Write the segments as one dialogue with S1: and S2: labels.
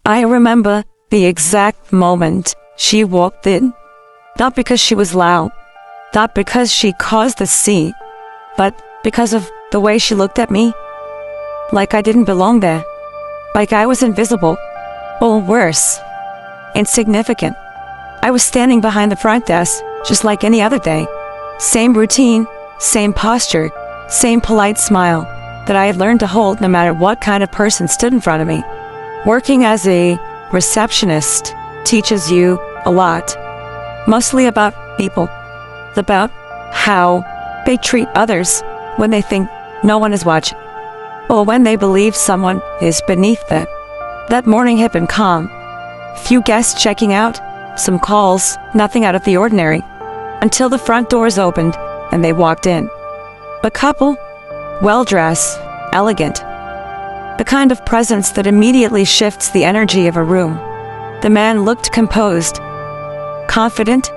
S1: I remember the exact moment she walked in. Not because she was loud, not because she caused the scene, but because of the way she looked at me. Like I didn't belong there. Like I was invisible. Or worse, insignificant. I was standing behind the front desk, just like any other day. Same routine, same posture, same polite smile that I had learned to hold no matter what kind of person stood in front of me. Working as a receptionist teaches you a lot, mostly about people, about how they treat others when they think no one is watching, or when they believe someone is beneath them. That morning had been calm. Few guests checking out, some calls, nothing out of the ordinary, until the front doors opened and they walked in. A couple, well-dressed, elegant. The kind of presence that immediately shifts the energy of a room. The man looked composed, confident,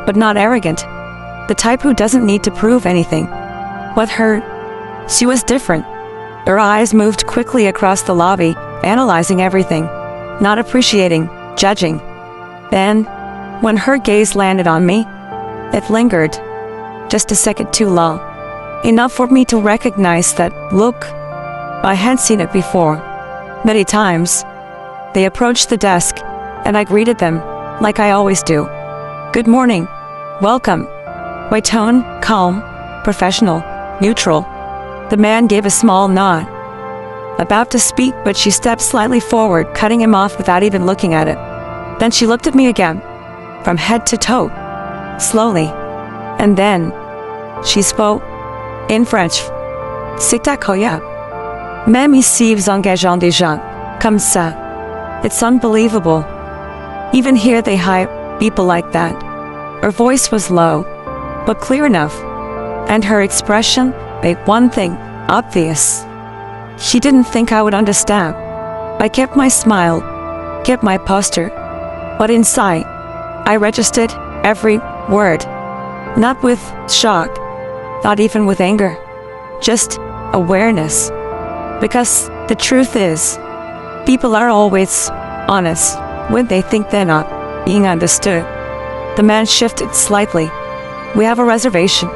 S1: but not arrogant. The type who doesn't need to prove anything. With her, she was different. Her eyes moved quickly across the lobby, analyzing everything, not appreciating, judging. Then, when her gaze landed on me, it lingered, just a second too long. Enough for me to recognize that look. I had seen it before, many times. They approached the desk, and I greeted them, like I always do. Good morning. Welcome. My tone, calm, professional, neutral. The man gave a small nod. About to speak, but she stepped slightly forward, cutting him off without even looking at it. Then she looked at me again, from head to toe, slowly. And then, she spoke, in French. C'est incroyable. Même ici vous engageant des gens, comme ça. It's unbelievable. Even here they hire people like that. Her voice was low, but clear enough. And her expression made one thing obvious. She didn't think I would understand. I kept my smile, kept my posture. But inside, I registered every word. Not with shock, not even with anger. Just awareness. Because the truth is, people are always honest when they think they're not being understood. The man shifted slightly. We have a reservation,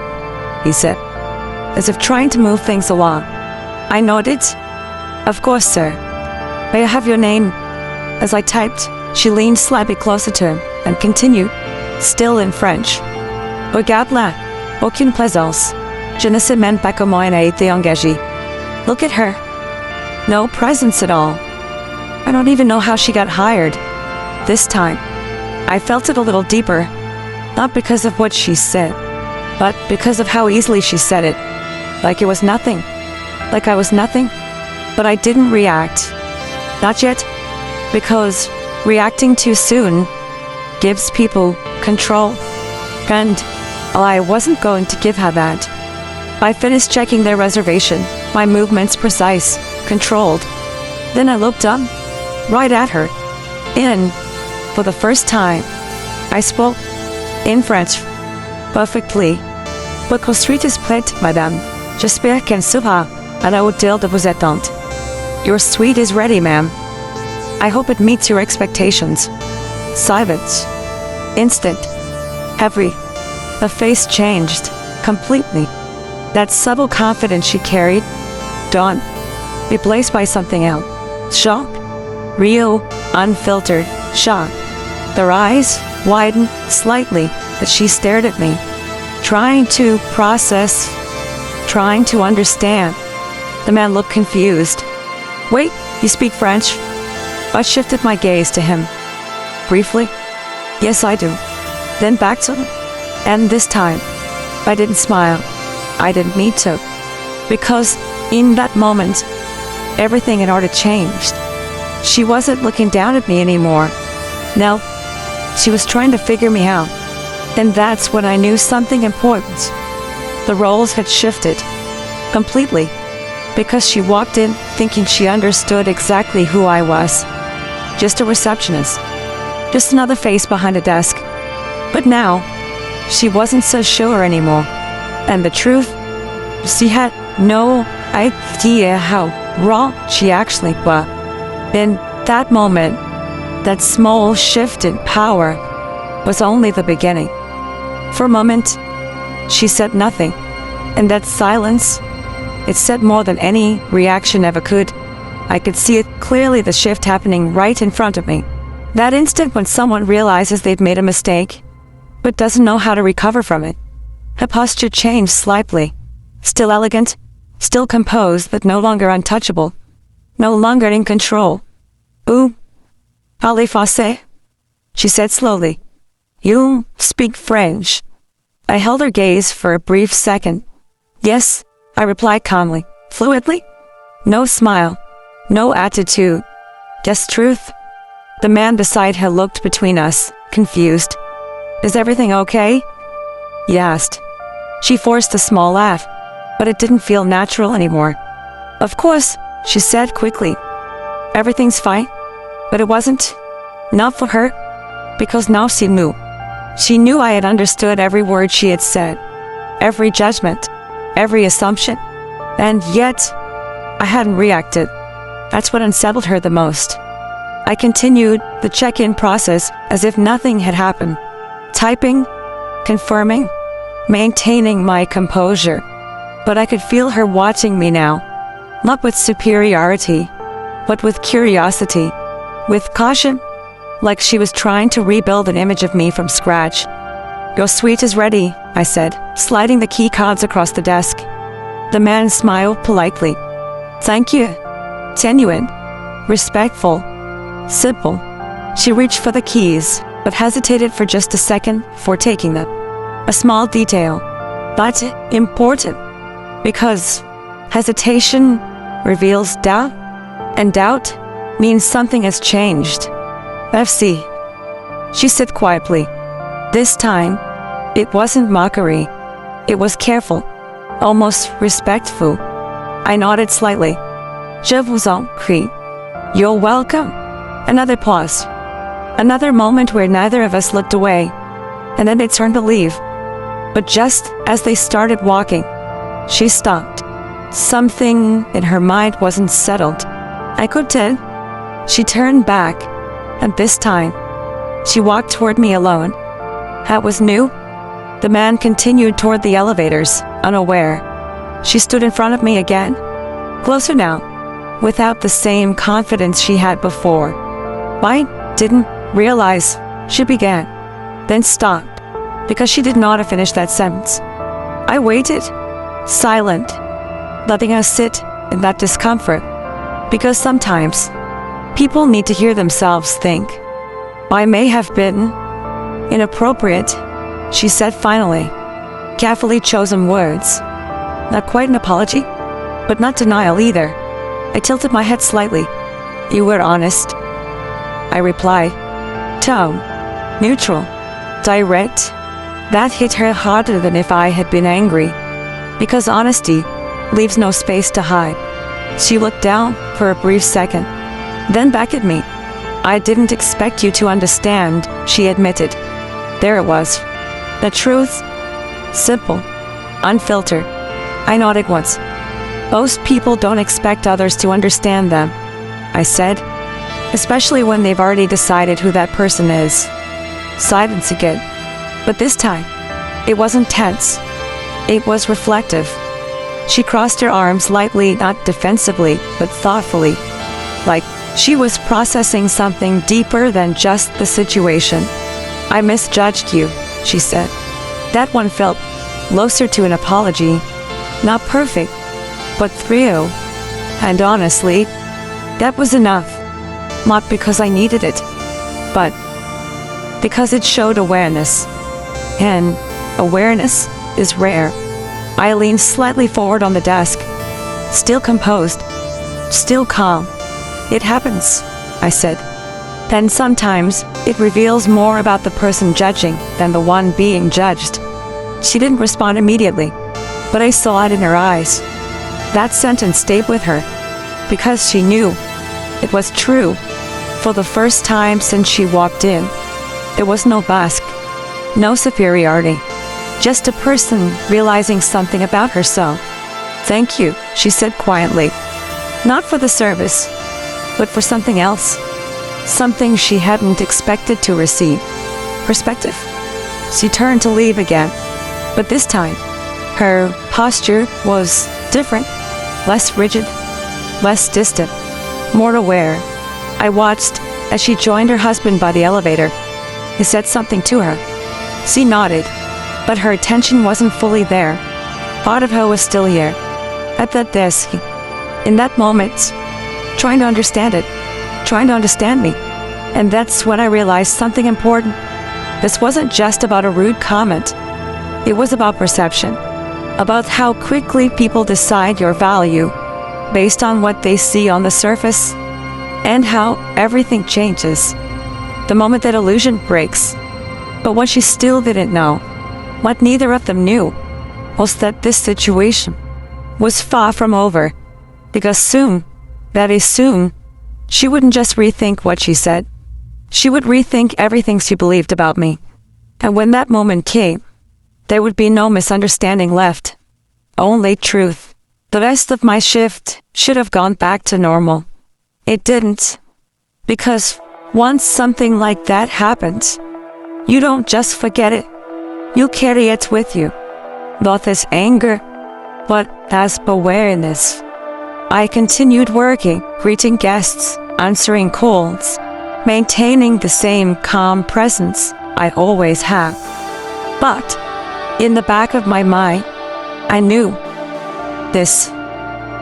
S1: he said, as if trying to move things along. I nodded. Of course, sir. May I have your name? As I typed, she leaned slightly closer to him and continued, still in French. Regarde là, aucune présence. Je ne sais même pas comment elle a été engagée. Look at her. No presence at all. I don't even know how she got hired. This time, I felt it a little deeper, not because of what she said, but because of how easily she said it. Like it was nothing. Like I was nothing. But I didn't react. Not yet, because reacting too soon gives people control. And I wasn't going to give her that. I finished checking their reservation, my movements precise, controlled. Then I looked up, right at her. And, for the first time, I spoke in French, perfectly. Votre suite is prête, madame. J'espère qu'elle sera à la hauteur de vos attentes. Your suite is ready, ma'am. I hope it meets your expectations. Silence. Instant. Heavy. The face changed. Completely. That subtle confidence she carried, gone. Replaced by something else. Shock. Real, unfiltered shock. Their eyes widened slightly as she stared at me, trying to process, trying to understand. The man looked confused. Wait, you speak French? I shifted my gaze to him. Briefly, yes, I do. Then back to him. And this time, I didn't smile. I didn't need to. Because in that moment, everything had already changed. She wasn't looking down at me anymore. No, she was trying to figure me out. And that's when I knew something important. The roles had shifted. Completely. Because she walked in thinking she understood exactly who I was. Just a receptionist. Just another face behind a desk. But now, she wasn't so sure anymore. And the truth, she had no idea how wrong she actually was. In that moment, That small shift in power was only the beginning. For a moment, she said nothing. And that silence, it said more than any reaction ever could. I could see it clearly, the shift happening right in front of me. That instant when someone realizes they've made a mistake, but doesn't know how to recover from it. Her posture changed slightly. Still elegant, still composed, but no longer untouchable. No longer in control. "Vous parlez français?" she said slowly. "You speak French?" I held her gaze for a brief second. "Yes," I replied calmly, fluidly. No smile, no attitude, just truth. The man beside her looked between us, confused. "Is everything okay?" he asked. She forced a small laugh, but it didn't feel natural anymore. "Of course," she said quickly. "Everything's fine." But it wasn't. Not for her, because now she knew. She knew I had understood every word she had said, every judgment, every assumption, and yet I hadn't reacted. That's what unsettled her the most. I continued the check-in process as if nothing had happened, typing, confirming, maintaining my composure. But I could feel her watching me now, not with superiority, but with curiosity, with caution, like she was trying to rebuild an image of me from scratch. "Your suite is ready," I said, sliding the key cards across the desk. The man smiled politely. "Thank you." Genuine, respectful, simple. She reached for the keys, but hesitated for just a second before taking them. A small detail, but important, because hesitation reveals doubt, and doubt means something has changed. "Merci," she said quietly. This time, it wasn't mockery. It was careful, almost respectful. I nodded slightly. "Je vous en prie." "You're welcome." Another pause. Another moment where neither of us looked away, and then they turned to leave. But just as they started walking, she stopped. Something in her mind wasn't settled. I could tell. She turned back, and this time, she walked toward me alone. That was new. The man continued toward the elevators, unaware. She stood in front of me again, closer now, without the same confidence she had before. "I didn't realize," she began, then stopped, because she did not finish that sentence. I waited, silent, letting her sit in that discomfort, because sometimes people need to hear themselves think. "I may have been inappropriate," she said finally, carefully chosen words. Not quite an apology, but not denial either. I tilted my head slightly. "You were honest," I replied. Tone, neutral, direct. That hit her harder than if I had been angry, because honesty leaves no space to hide. She looked down for a brief second, then back at me. "I didn't expect you to understand," she admitted. There it was. The truth. Simple. Unfiltered. I nodded once. "Most people don't expect others to understand them," I said, "especially when they've already decided who that person is." Silence again. But this time, it wasn't tense. It was reflective. She crossed her arms lightly, not defensively, but thoughtfully, like she was processing something deeper than just the situation. "I misjudged you," she said. That one felt closer to an apology. Not perfect, but real. And honestly, that was enough. Not because I needed it, but because it showed awareness. And awareness is rare. I leaned slightly forward on the desk, still composed, still calm. "It happens," I said. "Then sometimes it reveals more about the person judging than the one being judged." She didn't respond immediately, but I saw it in her eyes. That sentence stayed with her, because she knew it was true. For the first time since she walked in, there was no mask, no superiority, just a person realizing something about herself. "Thank you," she said quietly. "Not for the service, but for something else. something she hadn't expected to receive. Perspective. She turned to leave again, but this time, her posture was different, less rigid, less distant, more aware. I watched as she joined her husband by the elevator. He said something to her. She nodded, but her attention wasn't fully there. Part of her was still here, at that desk, in that moment, trying to understand it, trying to understand me. And that's when I realized something important. This wasn't just about a rude comment. It was about perception, about how quickly people decide your value based on what they see on the surface, and how everything changes the moment that illusion breaks. But what she still didn't know, what neither of them knew, was that this situation was far from over, because soon, very soon, she wouldn't just rethink what she said. She would rethink everything she believed about me. And when that moment came, there would be no misunderstanding left, only truth. The rest of my shift should have gone back to normal. It didn't, because once something like that happens, you don't just forget it, you carry it with you, not as anger, but as awareness. I continued working, greeting guests, answering calls, maintaining the same calm presence I always have. But in the back of my mind, I knew this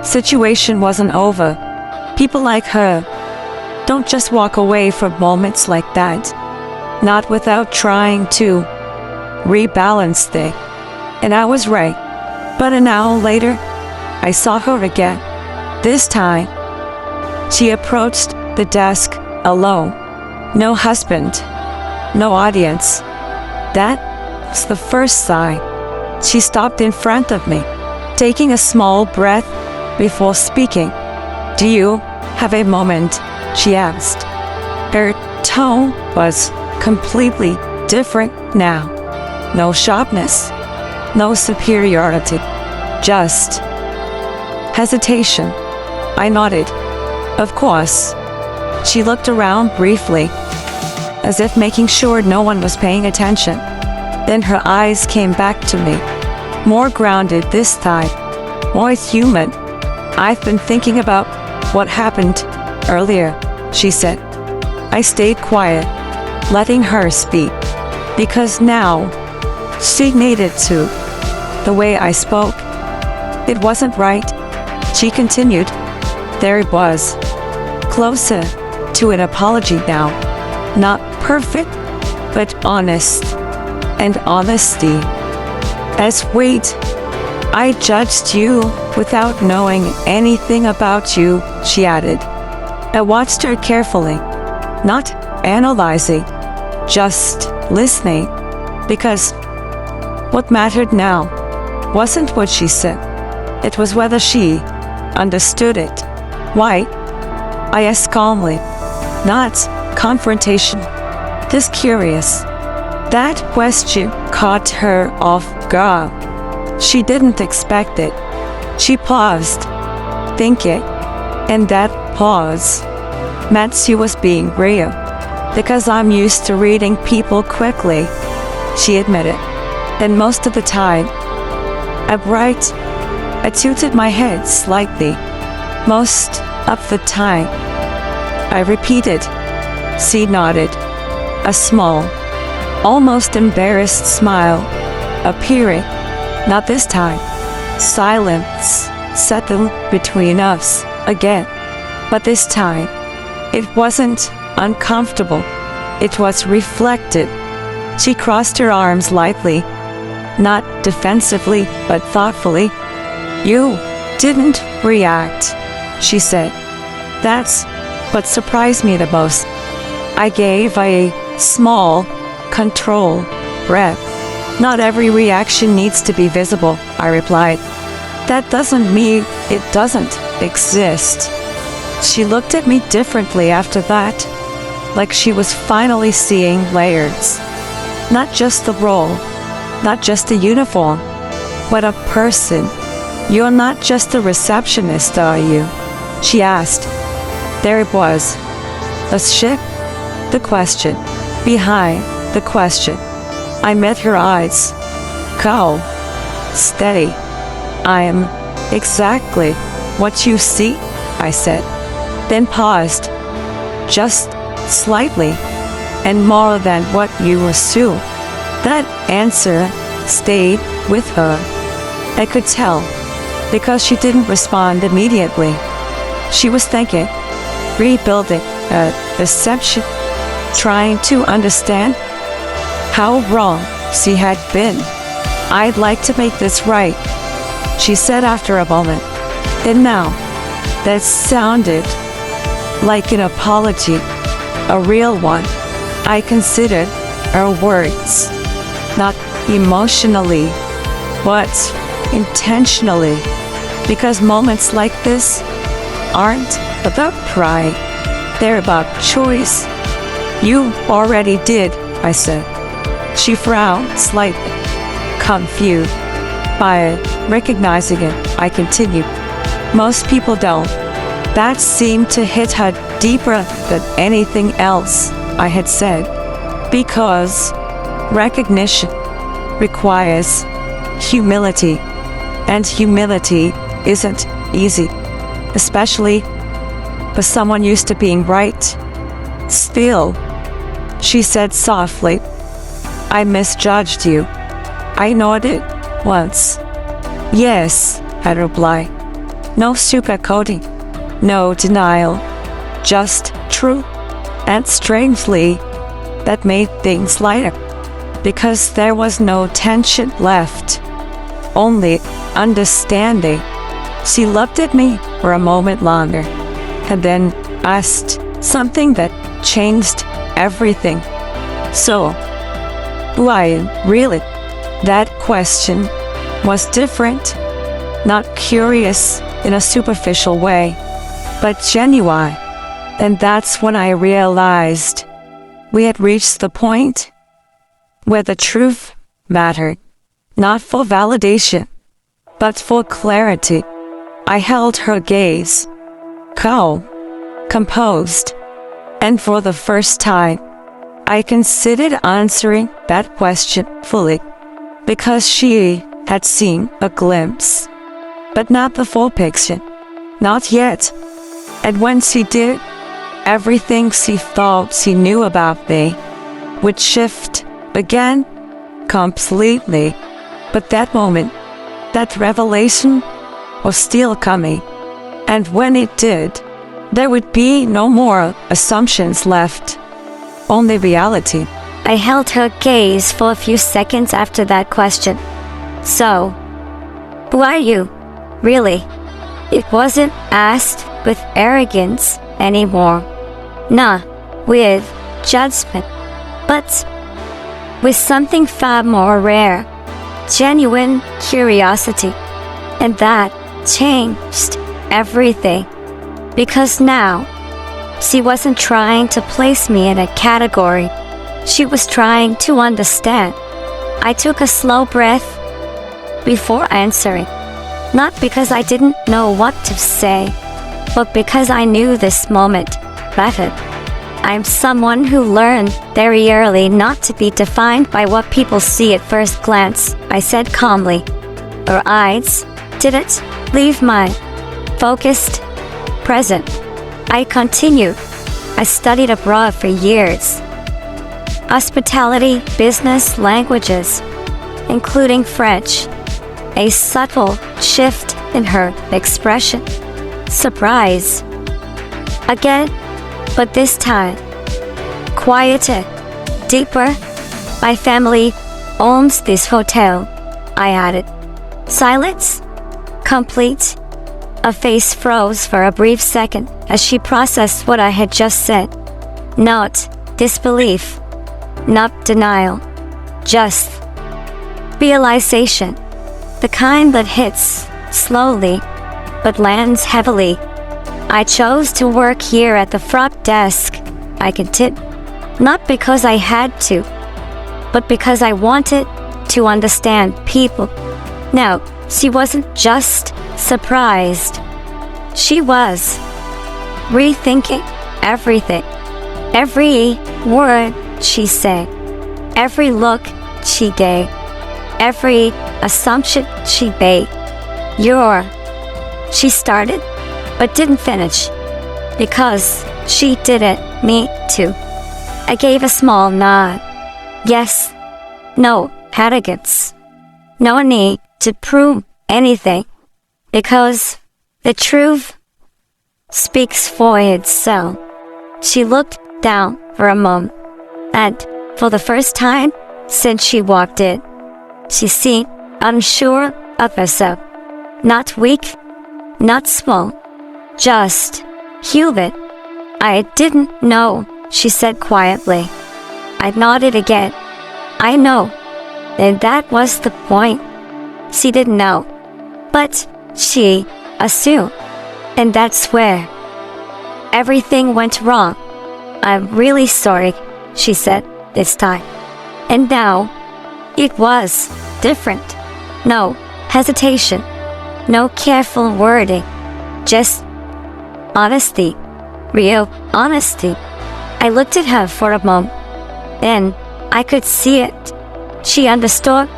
S1: situation wasn't over. People like her don't just walk away from moments like that, not without trying to rebalance things. And I was right. But an hour later, I saw her again. This time, she approached the desk alone. No husband, no audience. That was the first sign. She stopped in front of me, taking a small breath before speaking. "Do you have a moment?" she asked. Her tone was completely different now. No sharpness, no superiority, just hesitation. I nodded. Of course. She looked around briefly, as if making sure no one was paying attention. Then her eyes came back to me, more grounded this time, more human. "I've been thinking about what happened earlier," she said. I stayed quiet, letting her speak, because now she needed to. The way I spoke, it wasn't right. She continued. There it was, closer to an apology now. Not perfect, but honest. And honesty. As wait, I judged you without knowing anything about you, she added. I watched her carefully, not analyzing, just listening, because what mattered now wasn't what she said. It was whether she understood it. Why? I asked calmly, not confrontation, just curious. That question caught her off guard. She didn't expect it. She paused, thinking, and that pause meant she was being real. Because I'm used to reading people quickly, she admitted. And most of the time, I'm right. I tilted my head slightly. Most of the time, I repeated. She nodded. A small, almost embarrassed smile appearing. Not this time. Silence settled between us again. But this time, it wasn't uncomfortable. It was reflective. She crossed her arms lightly, not defensively, but thoughtfully. You didn't react, she said. That's what surprised me the most. I gave a small, controlled breath. Not every reaction needs to be visible, I replied. That doesn't mean it doesn't exist. She looked at me differently after that, like she was finally seeing layers. Not just the role, not just the uniform, but a person. You're not just a receptionist, are you? She asked. There it was. A shift the question, behind the question. I met her eyes. Calm, steady. I am exactly what you see, I said, then paused, just slightly, and more than what you assume. That answer stayed with her. I could tell, because she didn't respond immediately. She was thinking, rebuilding a deception, trying to understand how wrong she had been. I'd like to make this right, she said after a moment. And now, that sounded like an apology, a real one. I considered her words, not emotionally, but intentionally, because moments like this aren't about pride, they're about choice. You already did, I said. She frowned slightly, confused by recognizing it. I continued. Most people don't. That seemed to hit her deeper than anything else I had said, because recognition requires humility, and humility isn't easy, especially for someone used to being right. Still, she said softly, I misjudged you. I nodded once. Yes, I replied. No sugarcoating, no denial, just truth. And strangely, that made things lighter, because there was no tension left, only understanding. She looked at me for a moment longer, and then asked something that changed everything. So, who I am really? That question was different, not curious in a superficial way, but genuine. And that's when I realized we had reached the point where the truth mattered, not for validation, but for clarity. I held her gaze, calm, composed, and for the first time, I considered answering that question fully, because she had seen a glimpse, but not the full picture, not yet. And when she did, everything she thought she knew about me would shift again, completely. But that moment, that revelation, was still coming. And when it did, there would be no more assumptions left, only reality.
S2: I held her gaze for a few seconds after that question. So, who are you, really? It wasn't asked with arrogance anymore. Nah, with judgment, but with something far more rare, genuine curiosity. And that changed everything, because now she wasn't trying to place me in a category. She was trying to understand. I took a slow breath before answering, not because I didn't know what to say, but because I knew this moment mattered. I'm someone who learned very early not to be defined by what people see at first glance, I said calmly. Her eyes didn't leave mine, focused, present. I continued. I studied abroad for years. Hospitality, business, languages, including French. A subtle shift in her expression. Surprise. Again, but this time, quieter, deeper. My family owns this hotel, I added. Silence? Complete. A face froze for a brief second as she processed what I had just said. Not disbelief, not denial, just realization. The kind that hits slowly but lands heavily. I chose to work here at the front desk, I continued, not because I had to, but because I wanted to understand people. Now, she wasn't just surprised. She was rethinking everything. Every word she said, every look she gave, every assumption she made. She started, but didn't finish, because she didn't need to. I gave a small nod. Yes, no arrogance. No need to prove anything, because the truth speaks for itself. She looked down for a moment, and for the first time since she walked in, she seemed unsure of herself. Not weak, not small, just human. I didn't know, she said quietly. I nodded again. I know. And that was the point. She didn't know, but she assumed. And that's where everything went wrong. I'm really sorry, she said this time. And now, it was different. No hesitation, no careful wording, just honesty, real honesty. I looked at her for a moment, and I could see it. She understood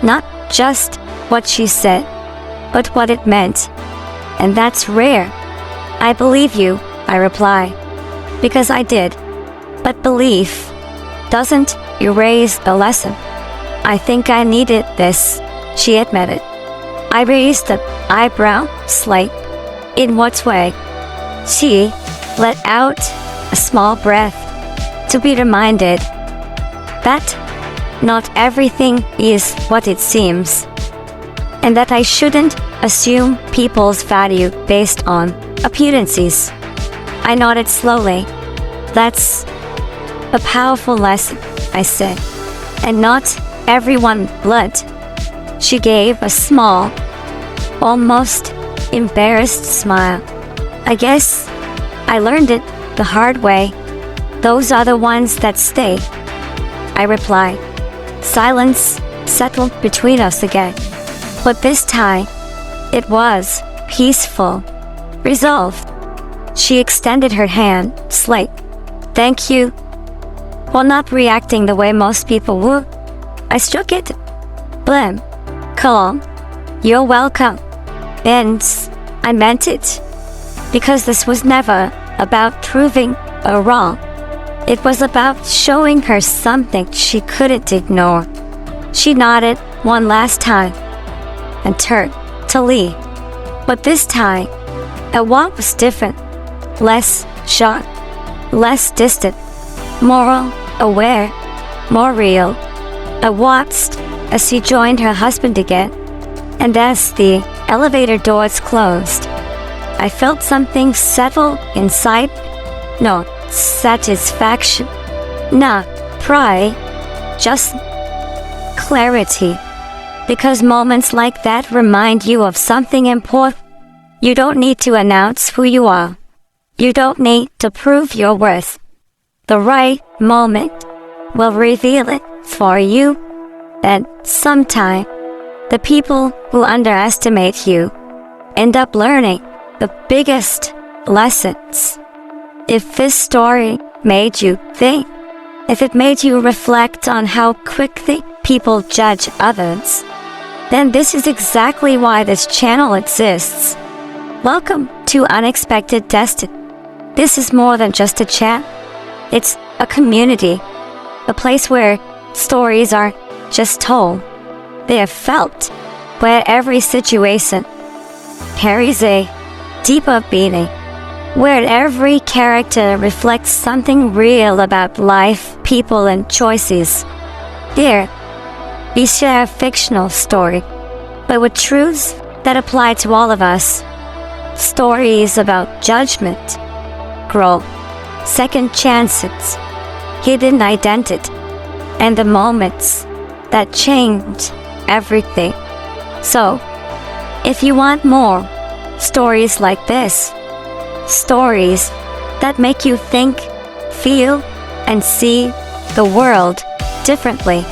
S2: not just what she said, but what it meant. And that's rare. I believe you, I replied, because I did. But belief doesn't erase the lesson. I think I needed this, she admitted. I raised the eyebrow slightly. In what way? She let out a small breath to be reminded that not everything is what it seems, and that I shouldn't assume people's value based on appearances. I nodded slowly. That's a powerful lesson, I said, and not everyone blood. She gave a small, almost embarrassed smile. I guess I learned it the hard way. Those are the ones that stay, I replied. Silence settled between us again, but this time it was peaceful, resolved. She extended her hand slightly. Thank you. While not reacting the way most people would, I shook it. Blim. Calm. You're welcome. And I meant it. Because this was never about proving a wrong. It was about showing her something she couldn't ignore. She nodded one last time and turned to leave. But this time, her walk was different. Less sharp, less distant, more aware, more real. I watched as she joined her husband again, and as the elevator doors closed, I felt something settle inside. No satisfaction, not pride, just clarity. Because moments like that remind you of something important. You don't need to announce who you are. You don't need to prove your worth. The right moment will reveal it for you. And sometime, the people who underestimate you end up learning the biggest lessons. If this story made you think, if it made you reflect on how quickly people judge others, then this is exactly why this channel exists. Welcome to Unexpected Destiny. This is more than just a chat. It's a community, a place where stories aren't just told, they are felt, where every situation carries a deeper meaning, where every character reflects something real about life, people, and choices. Here, we share a fictional story, but with truths that apply to all of us. Stories about judgment, growth, second chances, hidden identity, and the moments that change everything. So, if you want more stories like this, stories that make you think, feel, and see the world differently,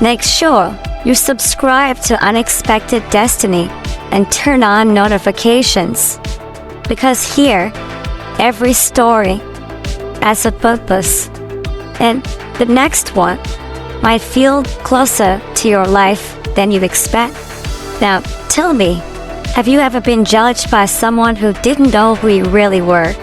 S2: make sure you subscribe to Unexpected Destiny and turn on notifications. Because here, every story as a purpose. And the next one might feel closer to your life than you expect. Now, tell me, have you ever been judged by someone who didn't know who you really were?